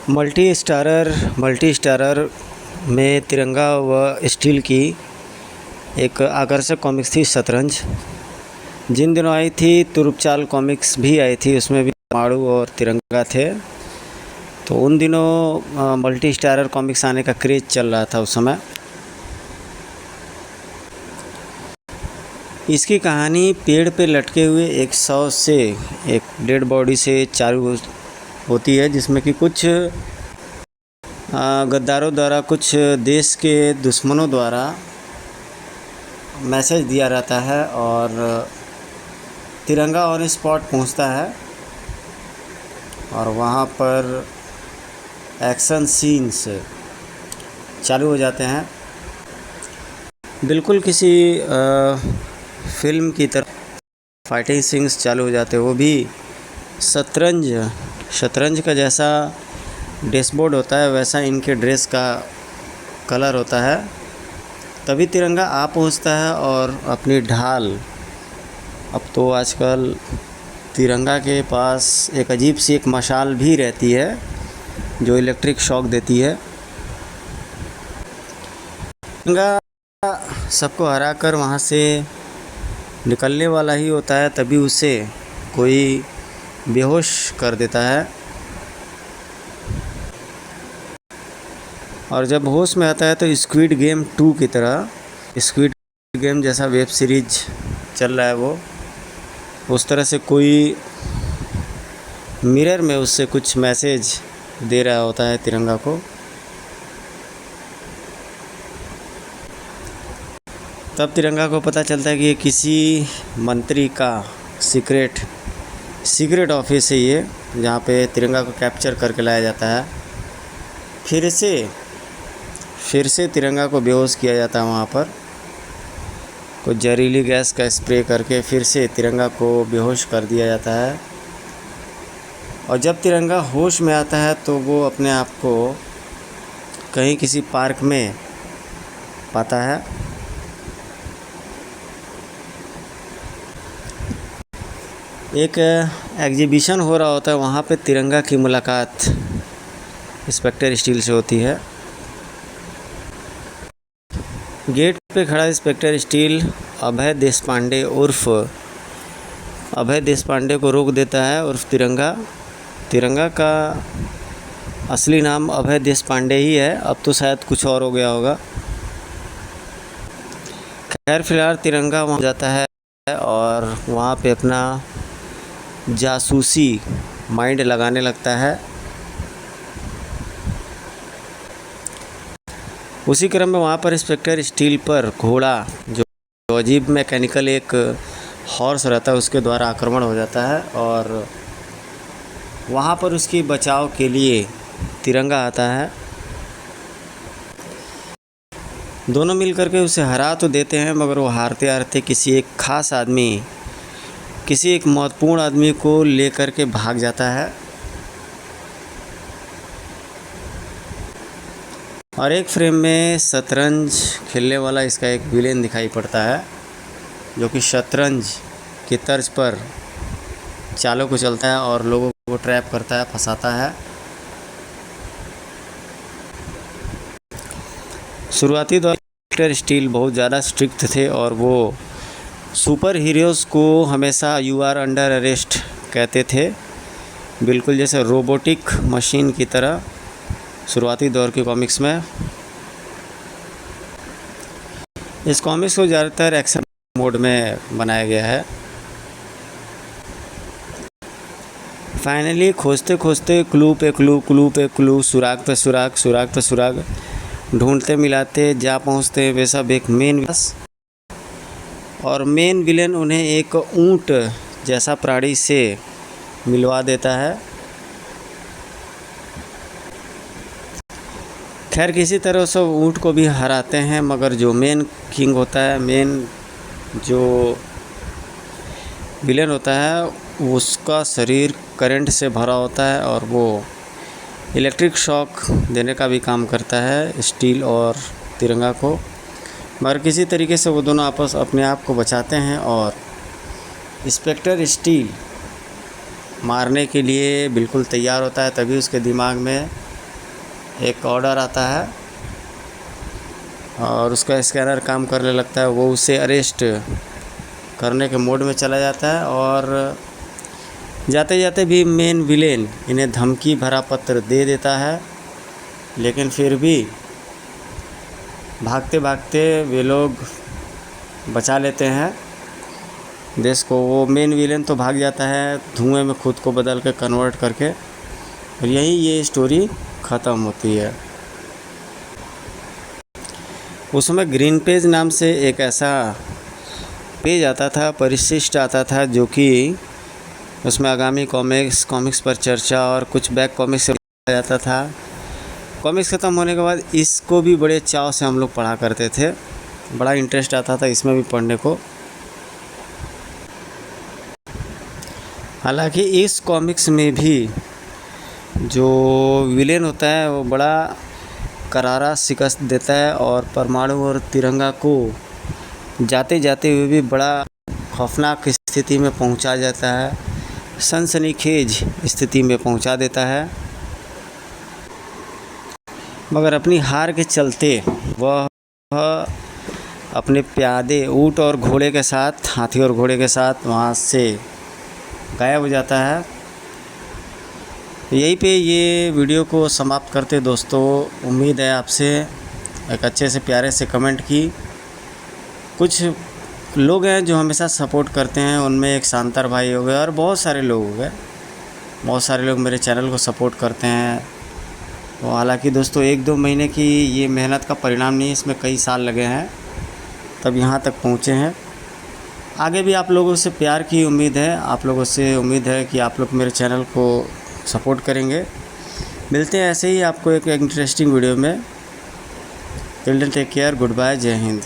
Multi starrer में तिरंगा व स्टील की एक आकर्षक कॉमिक्स थी शतरंज। जिन दिनों आई थी तुरुपचाल कॉमिक्स भी आई थी, उसमें भी माड़ू और तिरंगा थे। तो उन दिनों मल्टी स्टारर कॉमिक्स आने का क्रेज़ चल रहा था उस समय। इसकी कहानी पेड़ पे लटके हुए एक शव से, एक डेड बॉडी से चालू होती है, जिसमें कि कुछ गद्दारों द्वारा, कुछ देश के दुश्मनों द्वारा मैसेज दिया रहता है और तिरंगा ऑन स्पॉट पहुंचता है और वहां पर एक्शन सीन्स चालू हो जाते हैं, बिल्कुल किसी फिल्म की तरह फाइटिंग सीन्स चालू हो जाते हैं। वो भी शतरंज का जैसा डैशबोर्ड होता है वैसा इनके ड्रेस का कलर होता है। तभी तिरंगा आ पहुंचता है और अपनी ढाल, अब तो आजकल तिरंगा के पास एक अजीब सी एक मशाल भी रहती है जो इलेक्ट्रिक शॉक देती है। तिरंगा सबको हरा कर वहाँ से निकलने वाला ही होता है, तभी उसे कोई बेहोश कर देता है और जब होश में आता है तो स्क्विड गेम 2 की तरह, स्क्विड गेम जैसा वेब सीरीज चल रहा है वो, उस तरह से कोई मिरर में उससे कुछ मैसेज दे रहा होता है तिरंगा को। तब तिरंगा को पता चलता है कि ये किसी मंत्री का सीक्रेट ऑफिस है ये, जहाँ पे तिरंगा को कैप्चर करके लाया जाता है। फिर से तिरंगा को बेहोश किया जाता है वहाँ पर, कुछ जहरीली गैस का स्प्रे करके फिर से तिरंगा को बेहोश कर दिया जाता है। और जब तिरंगा होश में आता है तो वो अपने आप को कहीं किसी पार्क में पाता है। एक एग्जीबिशन हो रहा होता है, वहाँ पे तिरंगा की मुलाकात इंस्पेक्टर स्टील से होती है। गेट पे खड़ा इंस्पेक्टर स्टील अभय देशपांडे को रोक देता है उर्फ तिरंगा का असली नाम अभय देशपांडे ही है, अब तो शायद कुछ और हो गया होगा। खैर फिलहाल तिरंगा वहाँ जाता है और वहाँ पे अपना जासूसी माइंड लगाने लगता है। उसी क्रम में वहाँ पर इंस्पेक्टर स्टील पर घोड़ा, जो अजीब मैकेनिकल एक हॉर्स रहता है, उसके द्वारा आक्रमण हो जाता है और वहाँ पर उसकी बचाव के लिए तिरंगा आता है। दोनों मिलकर के उसे हरा तो देते हैं, मगर वो हारते हारते किसी एक महत्वपूर्ण आदमी को लेकर के भाग जाता है और एक फ्रेम में शतरंज खेलने वाला इसका एक विलेन दिखाई पड़ता है, जो कि शतरंज की तर्ज पर चालों को चलता है और लोगों को ट्रैप करता है, फंसाता है। शुरुआती दौर इंस्पेक्टर स्टील बहुत ज़्यादा स्ट्रिक्ट थे और वो सुपर हीरोज़ को हमेशा यू आर अंडर अरेस्ट कहते थे, बिल्कुल जैसे रोबोटिक मशीन की तरह शुरुआती दौर के कॉमिक्स में। इस कॉमिक्स को ज़्यादातर एक्शन मोड में बनाया गया है। फाइनली खोजते खोजते क्लू पे क्लू, सुराग पे सुराग ढूंढते मिलाते जा पहुंचते हैं वे सब एक मेन विलेन उन्हें एक ऊंट जैसा प्राणी से मिलवा देता है। खैर किसी तरह सब ऊंट को भी हराते हैं, मगर जो मेन किंग होता है, मेन जो विलेन होता है, उसका शरीर करंट से भरा होता है और वो इलेक्ट्रिक शॉक देने का भी काम करता है स्टील और तिरंगा को। मगर किसी तरीके से वो दोनों आपस अपने आप को बचाते हैं और इंस्पेक्टर स्टील मारने के लिए बिल्कुल तैयार होता है। तभी उसके दिमाग में एक ऑर्डर आता है और उसका स्कैनर काम करने लगता है। वो उसे अरेस्ट करने के मोड में चला जाता है और जाते जाते भी मेन विलेन इन्हें धमकी भरा पत्र दे देता है, लेकिन फिर भी भागते भागते वे लोग बचा लेते हैं देश को। वो मेन विलेन तो भाग जाता है धुएं में खुद को बदल के कन्वर्ट करके, और यहीं ये स्टोरी ख़त्म होती है। उसमें ग्रीन पेज नाम से एक ऐसा पेज आता था, परिशिष्ट आता था, जो कि उसमें आगामी कॉमिक्स पर चर्चा और कुछ बैक कॉमिक्स जाता था। कॉमिक्स ख़त्म होने के बाद इसको भी बड़े चाव से हम लोग पढ़ा करते थे, बड़ा इंटरेस्ट आता था इसमें भी पढ़ने को। हालांकि इस कॉमिक्स में भी जो विलेन होता है वो बड़ा करारा शिकस्त देता है और परमाणु और तिरंगा को जाते जाते हुए भी बड़ा खौफनाक स्थिति में पहुंचा जाता है, सनसनीखेज स्थिति में पहुंचा देता है। मगर अपनी हार के चलते वह अपने प्यादे ऊँट और घोड़े के साथ, हाथी और घोड़े के साथ वहाँ से गायब हो जाता है। यहीं पे ये वीडियो को समाप्त करते दोस्तों। उम्मीद है आपसे एक अच्छे से प्यारे से कमेंट की। कुछ लोग हैं जो हमेशा सपोर्ट करते हैं, उनमें एक शांतर भाई हो गए और बहुत सारे लोग हो गए। बहुत सारे लोग मेरे चैनल को सपोर्ट करते हैं। तो हालांकि दोस्तों 1-2 महीने की ये मेहनत का परिणाम नहीं है, इसमें कई साल लगे हैं तब यहाँ तक पहुँचे हैं। आगे भी आप लोगों से प्यार की उम्मीद है, आप लोगों से उम्मीद है कि आप लोग मेरे चैनल को सपोर्ट करेंगे। मिलते हैं ऐसे ही आपको एक इंटरेस्टिंग वीडियो में। Till then take care, good bye, जय हिंद।